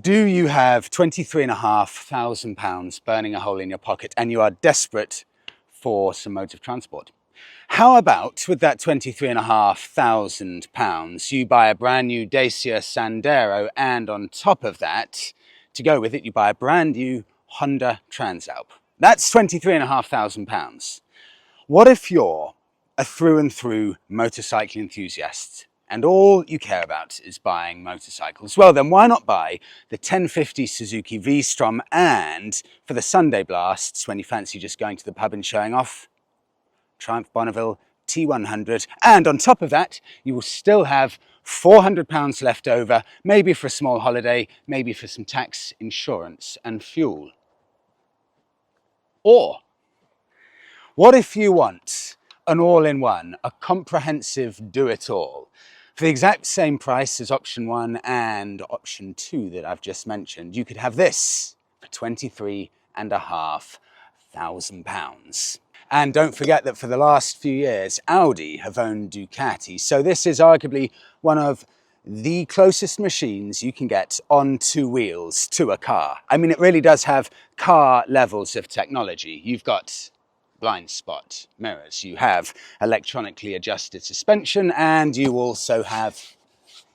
Do you have £23,500 burning a hole in your pocket and you are desperate for some modes of transport? How about with that £23,500 you buy a brand new Dacia Sandero, and on top of that, to go with it, you buy a brand new Honda Transalp. That's £23,500. What if you're a through and through motorcycle enthusiast and all you care about is buying motorcycles? Well, then why not buy the 1050 Suzuki v-strom, and for the Sunday blasts, when you fancy just going to the pub and showing off, Triumph Bonneville T100. And on top of that, you will still have £400 left over, maybe for a small holiday, maybe for some tax, insurance and fuel. Or what if you want an all-in-one, a comprehensive do-it-all, for the exact same price as option 1 and option 2 that I've just mentioned? You could have this for £23,500. And don't forget that for the last few years, Audi have owned Ducati. So this is arguably one of the closest machines you can get on two wheels to a car. I mean, it really does have car levels of technology. You've got blind spot mirrors, you have electronically adjusted suspension, and you also have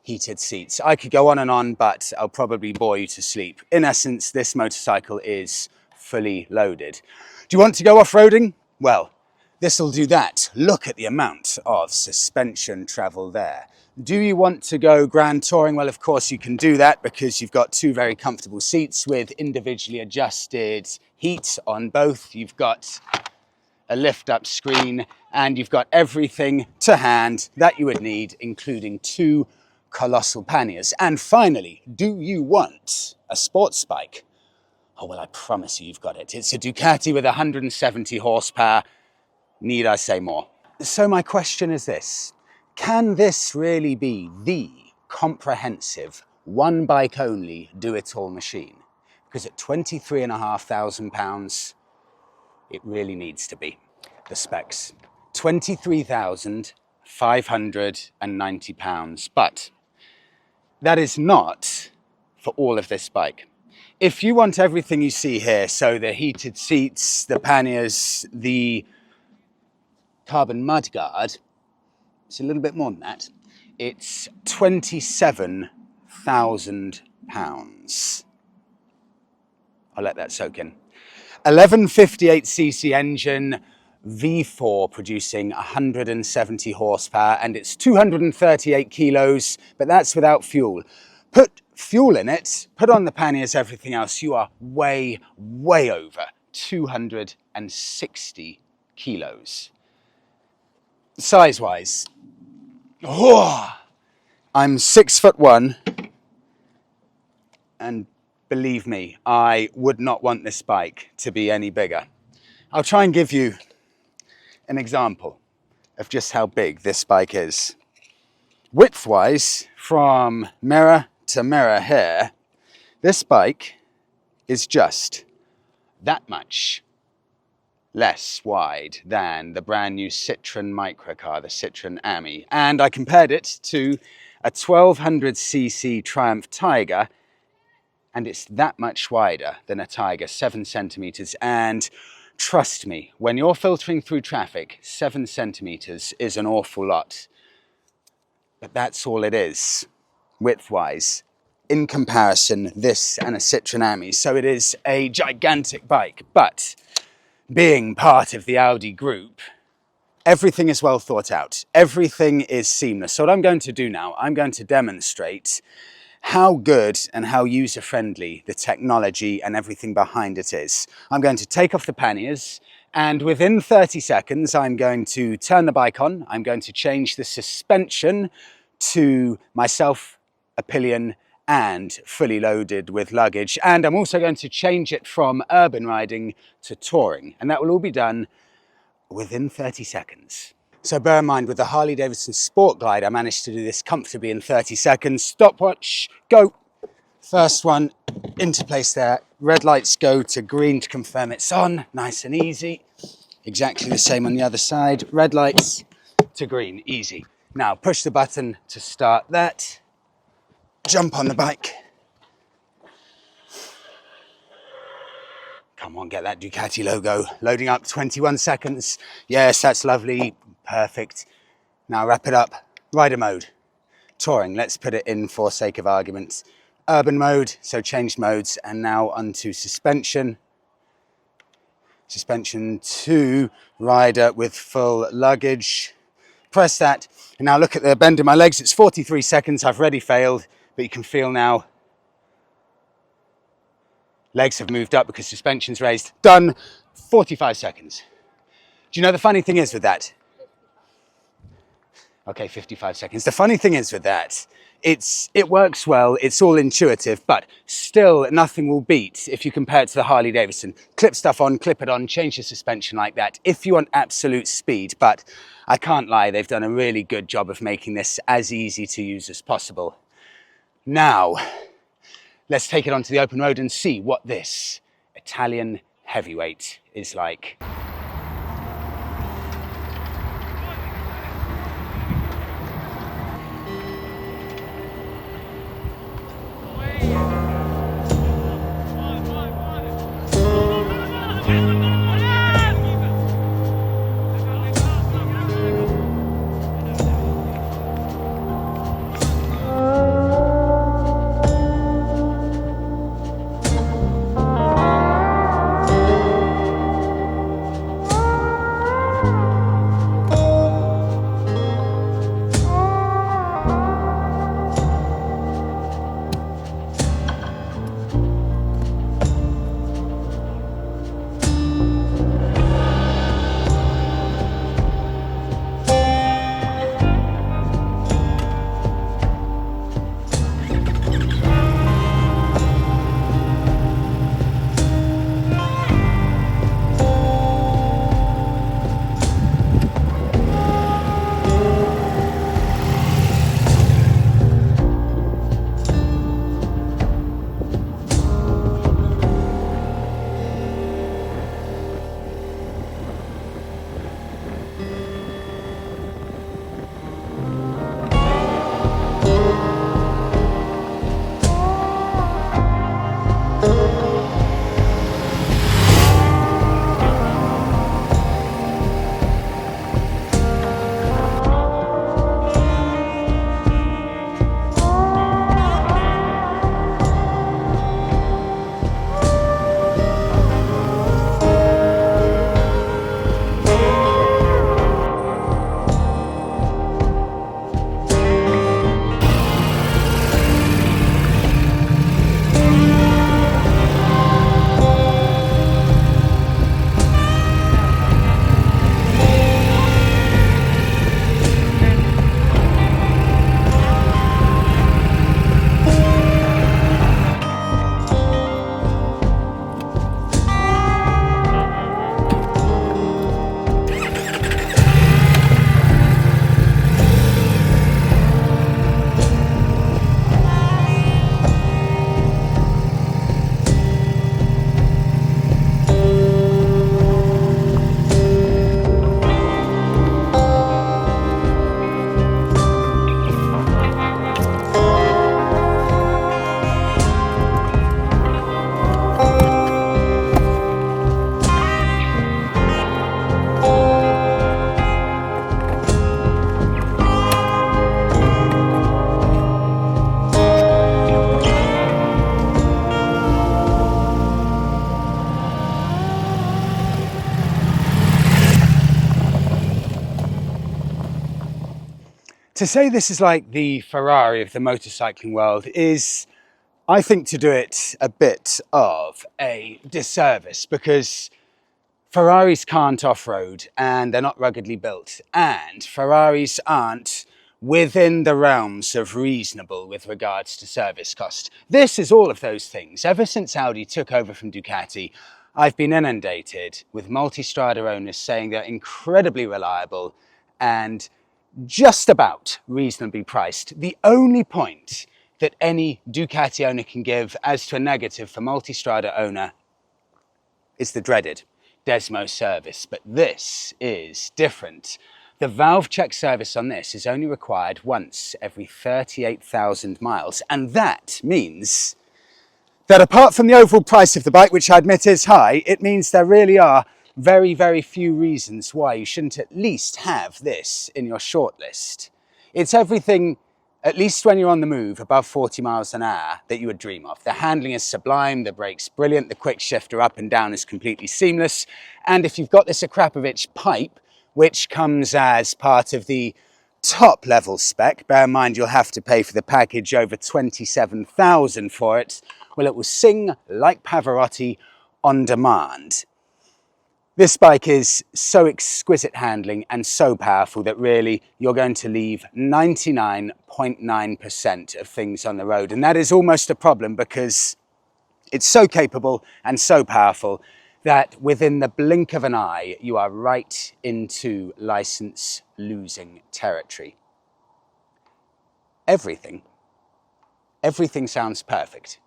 heated seats. I could go on, but I'll probably bore you to sleep. In essence, this motorcycle is fully loaded. Do you want to go off-roading? Well, this will do that. Look at the amount of suspension travel there. Do you want to go grand touring? Well, of course you can do that because you've got two very comfortable seats with individually adjusted heat on both. You've got a lift-up screen, and you've got everything to hand that you would need, including two colossal panniers. And finally, do you want a sports bike? Oh, well, I promise you've got it. It's a Ducati with 170 horsepower. Need I say more? So my question is this: can this really be the comprehensive, one bike only, do-it-all machine? Because at £23,500, it really needs to be. The specs: £23,590. But that is not for all of this bike. If you want everything you see here, so the heated seats, the panniers, the carbon mudguard, it's a little bit more than that. It's £27,000. I'll let that soak in. 1158cc engine, V4 producing 170 horsepower, and it's 238 kilos, but that's without fuel. Put fuel in it, put on the panniers, everything else, you are way over 260 kilos. Size-wise, I'm 6'1", and believe me, I would not want this bike to be any bigger. I'll try and give you an example of just how big this bike is. Width-wise, from mirror to mirror here, this bike is just that much less wide than the brand new Citroen microcar, the Citroen Ami. And I compared it to a 1200cc Triumph Tiger, and it's that much wider than a Tiger, 7 centimeters. And trust me, when you're filtering through traffic, 7 centimeters is an awful lot. But that's all it is, width-wise. In comparison, this and a Citroen Ami. So it is a gigantic bike, but being part of the Audi group, everything is well thought out. Everything is seamless. So what I'm going to do now, I'm going to demonstrate how good and how user-friendly the technology and everything behind it is. I'm going to take off the panniers, and within 30 seconds, I'm going to turn the bike on. I'm going to change the suspension to myself, a pillion, and fully loaded with luggage. And I'm also going to change it from urban riding to touring. And that will all be done within 30 seconds. So bear in mind, with the Harley-Davidson Sport Glide, I managed to do this comfortably in 30 seconds. Stopwatch, go. First one into place there. Red lights go to green to confirm it's on. Nice and easy. Exactly the same on the other side. Red lights to green, easy. Now push the button to start that. Jump on the bike. Come on, get that Ducati logo. Loading up, 21 seconds. Yes, that's lovely. Perfect. Now wrap it up. Rider mode. Touring, let's put it in for sake of argument. Urban mode, so changed modes. And now onto suspension. Suspension 2, rider with full luggage. Press that, and now look at the bend in my legs. It's 43 seconds, I've already failed, but you can feel now legs have moved up because suspension's raised. Done, 45 seconds. Do you know the funny thing is with that? Okay, 55 seconds. The funny thing is with that, it works well, it's all intuitive, but still nothing will beat if you compare it to the Harley Davidson. Clip stuff on, clip it on, change the suspension like that if you want absolute speed. But I can't lie, they've done a really good job of making this as easy to use as possible. Now, let's take it onto the open road and see what this Italian heavyweight is like. To say this is like the Ferrari of the motorcycling world is, I think, to do it a bit of a disservice, because Ferraris can't off-road and they're not ruggedly built, and Ferraris aren't within the realms of reasonable with regards to service cost. This is all of those things. Ever since Audi took over from Ducati, I've been inundated with Multistrada owners saying they're incredibly reliable and just about reasonably priced. The only point that any Ducati owner can give as to a negative for Multistrada owner is the dreaded Desmo service, but this is different. The valve check service on this is only required once every 38,000 miles, and that means that apart from the overall price of the bike, which I admit is high, it means there really are very, very few reasons why you shouldn't at least have this in your shortlist. It's everything, at least when you're on the move, above 40 miles an hour, that you would dream of. The handling is sublime, the brake's brilliant, the quick shifter up and down is completely seamless. And if you've got this Akrapovic pipe, which comes as part of the top level spec, bear in mind you'll have to pay for the package over 27,000 for it, well, it will sing like Pavarotti on demand. This bike is so exquisite handling and so powerful that really you're going to leave 99.9% of things on the road. And that is almost a problem because it's so capable and so powerful that within the blink of an eye, you are right into license losing territory. Everything sounds perfect.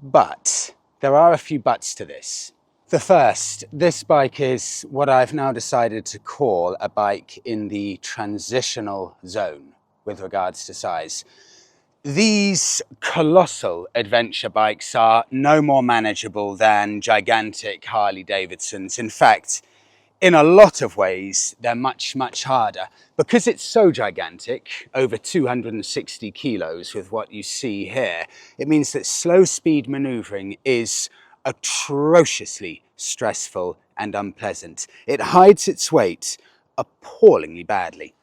But there are a few buts to this. The first, this bike is what I've now decided to call a bike in the transitional zone with regards to size. These colossal adventure bikes are no more manageable than gigantic Harley Davidsons. In fact, in a lot of ways, they're much, much harder. Because it's so gigantic, over 260 kilos with what you see here, it means that slow speed maneuvering is atrociously stressful and unpleasant. It hides its weight appallingly badly.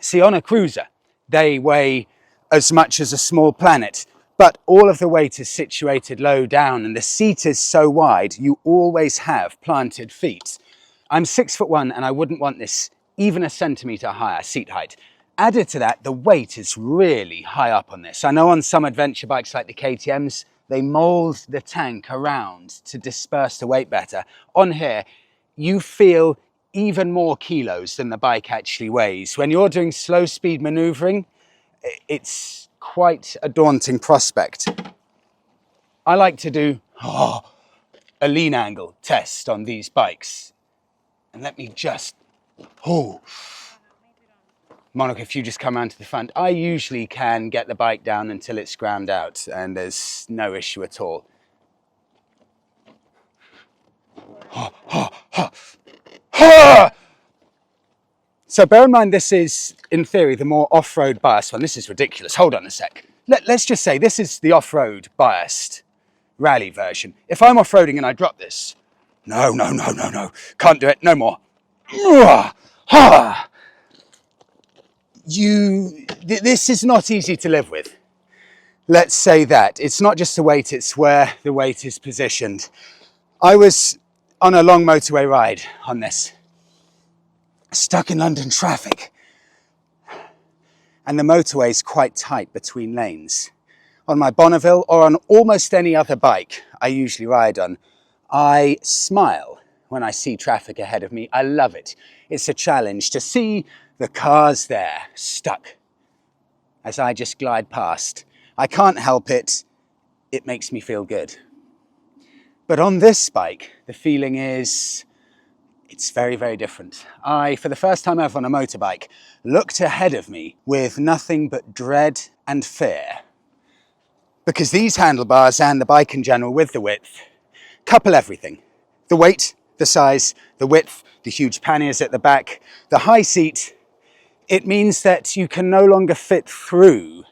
See, on a cruiser, they weigh as much as a small planet, but all of the weight is situated low down and the seat is so wide, you always have planted feet. I'm 6'1" and I wouldn't want this even a centimetre higher seat height. Added to that, the weight is really high up on this. I know on some adventure bikes like the KTMs, they mould the tank around to disperse the weight better. On here, you feel even more kilos than the bike actually weighs. When you're doing slow speed maneuvering, it's quite a daunting prospect. I like to do a lean angle test on these bikes. And let me just, Monica, if you just come around to the front, I usually can get the bike down until it's ground out and there's no issue at all. So bear in mind, this is, in theory, the more off-road biased one. This is ridiculous. Hold on a sec. Let's just say this is the off-road biased rally version. If I'm off-roading and I drop this, no, can't do it, no more. This is not easy to live with. Let's say that. It's not just the weight, it's where the weight is positioned. I was on a long motorway ride on this, stuck in London traffic. And the motorway is quite tight between lanes. On my Bonneville or on almost any other bike I usually ride on, I smile when I see traffic ahead of me. I love it. It's a challenge to see the cars there stuck as I just glide past. I can't help it. It makes me feel good. But on this bike, the feeling is, it's very, very different. I, for the first time ever on a motorbike, looked ahead of me with nothing but dread and fear. Because these handlebars and the bike in general with the width couple everything. The weight, the size, the width, the huge panniers at the back, the high seat. It means that you can no longer fit through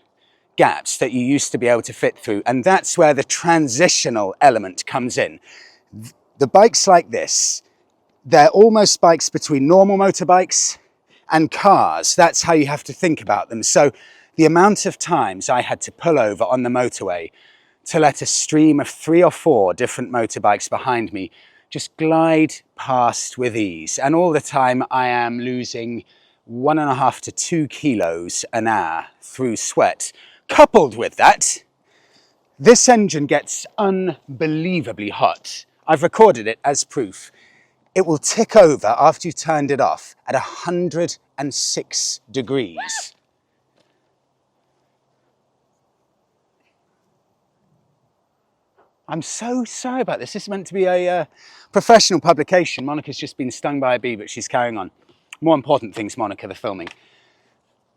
gaps that you used to be able to fit through. And that's where the transitional element comes in. The bikes like this, they're almost bikes between normal motorbikes and cars. That's how you have to think about them. So the amount of times I had to pull over on the motorway to let a stream of 3 or 4 different motorbikes behind me just glide past with ease. And all the time I am losing 1.5 to 2 kilos an hour through sweat. Coupled with that, this engine gets unbelievably hot. I've recorded it as proof. It will tick over after you've turned it off at 106 degrees. I'm so sorry about this. This is meant to be a professional publication. Monica's just been stung by a bee, but she's carrying on. More important things, Monica, the filming.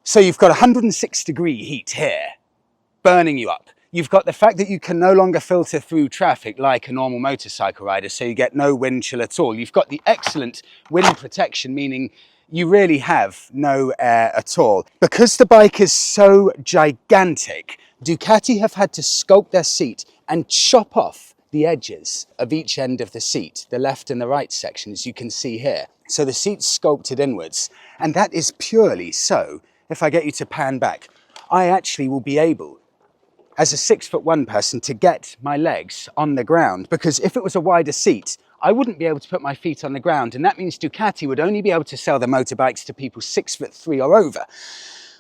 So you've got 106 degree heat here, burning you up. You've got the fact that you can no longer filter through traffic like a normal motorcycle rider, so you get no wind chill at all. You've got the excellent wind protection, meaning you really have no air at all. Because the bike is so gigantic, Ducati have had to sculpt their seat and chop off the edges of each end of the seat, the left and the right section, as you can see here. So the seat's sculpted inwards, and that is purely so, if I get you to pan back, I actually will be able, as a 6'1" person, to get my legs on the ground, because if it was a wider seat, I wouldn't be able to put my feet on the ground, and that means Ducati would only be able to sell their motorbikes to people 6'3" or over.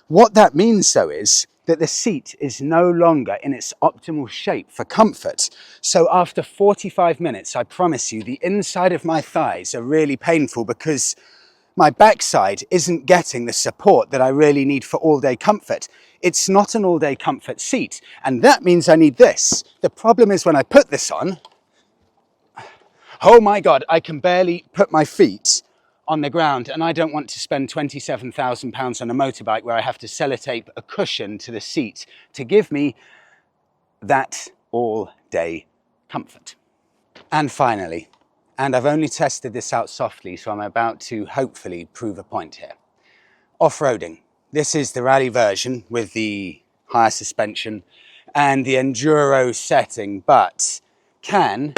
What that means, though, is that the seat is no longer in its optimal shape for comfort. So after 45 minutes, I promise you, the inside of my thighs are really painful because my backside isn't getting the support that I really need for all-day comfort. It's not an all-day comfort seat, and that means I need this. The problem is when I put this on, oh my God, I can barely put my feet on the ground, and I don't want to spend £27,000 on a motorbike where I have to sellotape a cushion to the seat to give me that all-day comfort. And finally, and I've only tested this out softly, so I'm about to hopefully prove a point here. Off-roading. This is the rally version with the higher suspension and the enduro setting, but can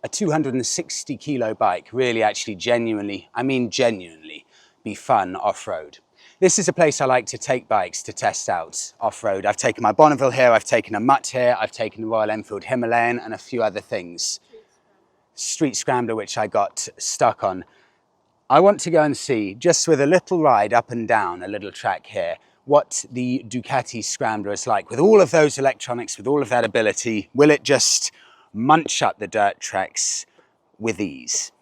a 260 kilo bike really actually genuinely, I mean genuinely, be fun off-road? This is a place I like to take bikes to test out off-road. I've taken my Bonneville here, I've taken a Mutt here, I've taken the Royal Enfield Himalayan and a few other things. Street Scrambler, which I got stuck on. I want to go and see, just with a little ride up and down a little track here, what the Ducati Scrambler is like. With all of those electronics, with all of that ability, will it just munch up the dirt tracks with ease?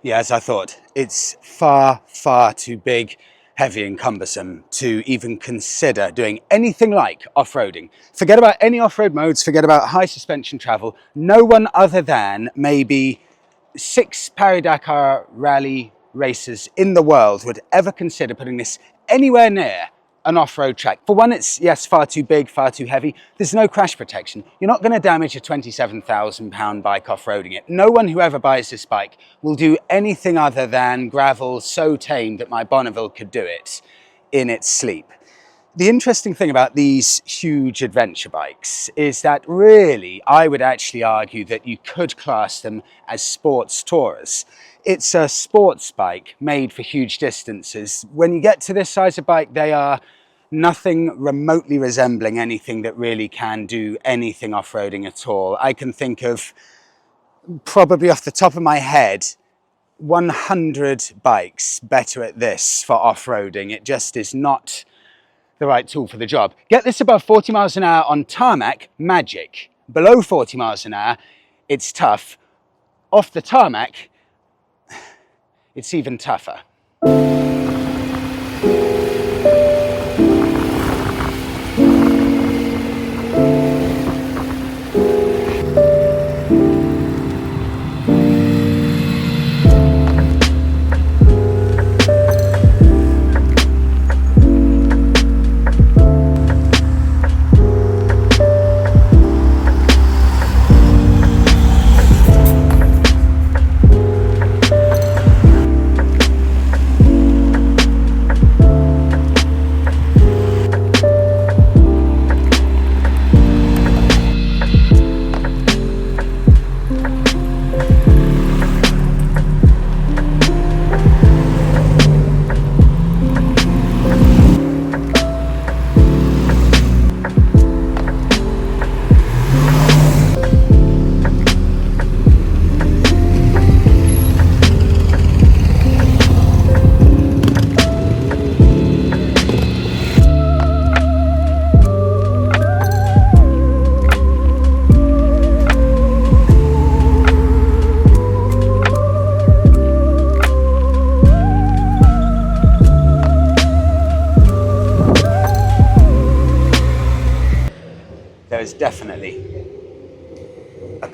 Yeah, as I thought, it's far, far too big, heavy and cumbersome to even consider doing anything like off-roading. Forget about any off-road modes, forget about high suspension travel. No one other than maybe 6 Paris-Dakar rally racers in the world would ever consider putting this anywhere near an off-road track. For one, it's, yes, far too big, far too heavy. There's no crash protection. You're not going to damage a £27,000 bike off-roading it. No one who ever buys this bike will do anything other than gravel so tame that my Bonneville could do it in its sleep. The interesting thing about these huge adventure bikes is that really, I would actually argue that you could class them as sports tourers. It's a sports bike made for huge distances. When you get to this size of bike, they are nothing remotely resembling anything that really can do anything off-roading at all. I can think of, probably off the top of my head, 100 bikes better at this for off-roading. It just is not the right tool for the job. Get this above 40 miles an hour on tarmac, magic. Below 40 miles an hour, it's tough. Off the tarmac, it's even tougher.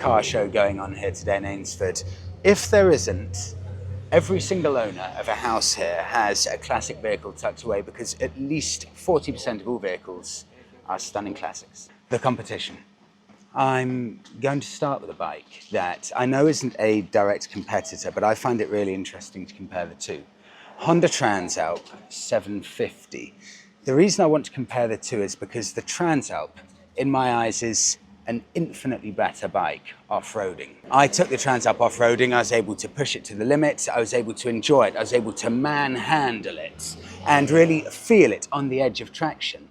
car show going on here today in Ainsford. If there isn't, every single owner of a house here has a classic vehicle tucked away, because at least 40% of all vehicles are stunning classics. The competition. I'm going to start with a bike that I know isn't a direct competitor, but I find it really interesting to compare the two. Honda Transalp 750. The reason I want to compare the two is because the Transalp, in my eyes, is an infinitely better bike off-roading. I took the Transalp off-roading, I was able to push it to the limit, I was able to enjoy it, I was able to manhandle it and really feel it on the edge of traction.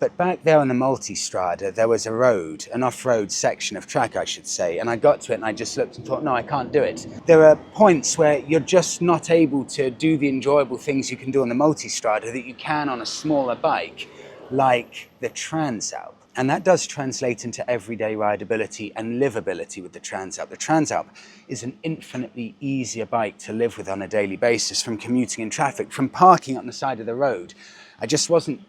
But back there on the Multistrada, there was a road, an off-road section of track, I should say, and I got to it and I just looked and thought, no, I can't do it. There are points where you're just not able to do the enjoyable things you can do on the Multistrada that you can on a smaller bike, like the Transalp. And that does translate into everyday rideability and livability with the Transalp. The Transalp is an infinitely easier bike to live with on a daily basis, from commuting in traffic, from parking on the side of the road. I just wasn't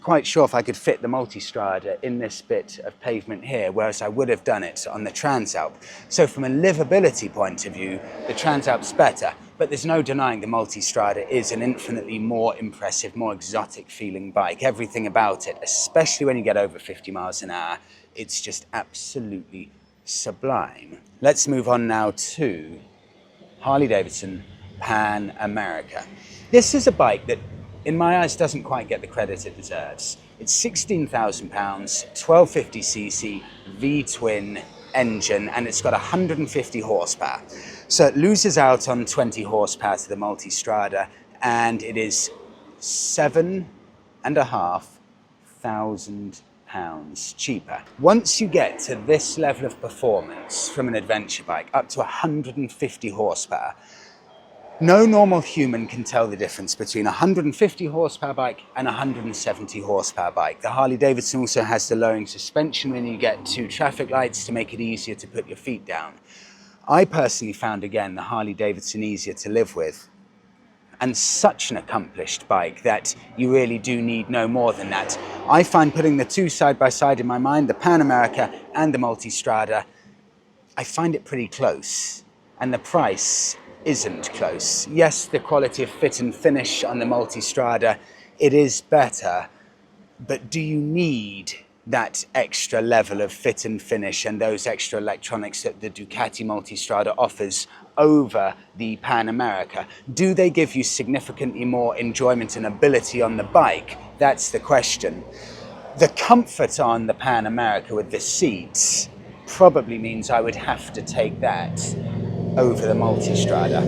quite sure if I could fit the Multistrada in this bit of pavement here, whereas I would have done it on the Transalp. So from a livability point of view, the Transalp's better, but there's no denying the Multistrada is an infinitely more impressive, more exotic feeling bike. Everything about it, especially when you get over 50 miles an hour, it's just absolutely sublime. Let's move on now to Harley-Davidson Pan America. This is a bike that, in my eyes, doesn't quite get the credit it deserves. It's £16,000, 1250cc V-twin engine, and it's got 150 horsepower. So it loses out on 20 horsepower to the Multistrada, and it is £7,500 cheaper. Once you get to this level of performance from an adventure bike, up to 150 horsepower, no normal human can tell the difference between a 150 horsepower bike and a 170 horsepower bike. The Harley-Davidson also has the lowering suspension when you get to traffic lights to make it easier to put your feet down. I personally found, again, the Harley-Davidson easier to live with, and such an accomplished bike that you really do need no more than that. I find putting the two side by side in my mind, the Pan America and the Multistrada, I find it pretty close, and the price isn't close. Yes, the quality of fit and finish on the Multistrada, it is better, but do you need that extra level of fit and finish and those extra electronics that the Ducati Multistrada offers over the Pan America? Do they give you significantly more enjoyment and ability on the bike? That's the question. The comfort on the Pan America with the seats probably means I would have to take that over the Multistrada.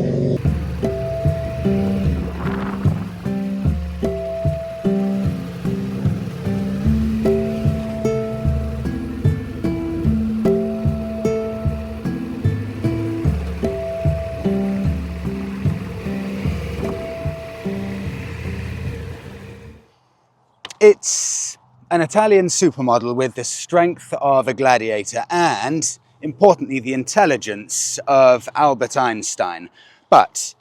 It's an Italian supermodel with the strength of a gladiator and, importantly, the intelligence of Albert Einstein. But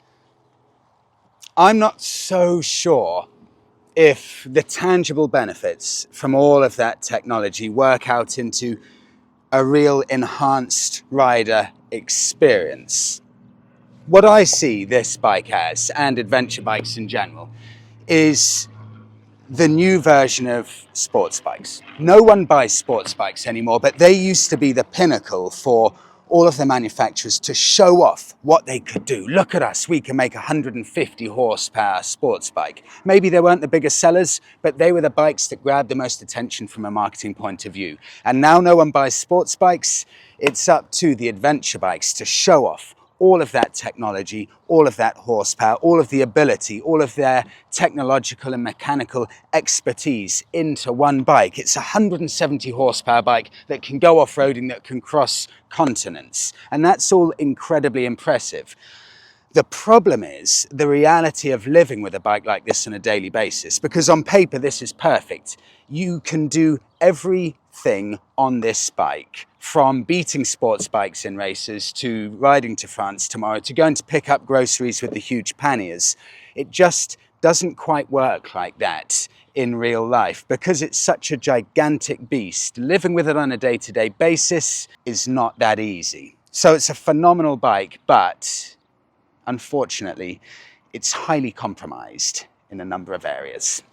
I'm not so sure if the tangible benefits from all of that technology work out into a real enhanced rider experience. What I see this bike as, and adventure bikes in general, is the new version of sports bikes. No one buys sports bikes anymore, but they used to be the pinnacle for all of the manufacturers to show off what they could do. Look at us, we can make a 150 horsepower sports bike. Maybe they weren't the biggest sellers, but they were the bikes that grabbed the most attention from a marketing point of view. And now no one buys sports bikes. It's up to the adventure bikes to show off all of that technology, all of that horsepower, all of the ability, all of their technological and mechanical expertise into one bike. It's a 170 horsepower bike that can go off-roading, that can cross continents. And that's all incredibly impressive. The problem is the reality of living with a bike like this on a daily basis, because on paper this is perfect. You can do everything on this bike, from beating sports bikes in races to riding to France tomorrow to going to pick up groceries with the huge panniers. It just doesn't quite work like that in real life because it's such a gigantic beast. Living with it on a day-to-day basis is not that easy. So it's a phenomenal bike, but unfortunately, it's highly compromised in a number of areas.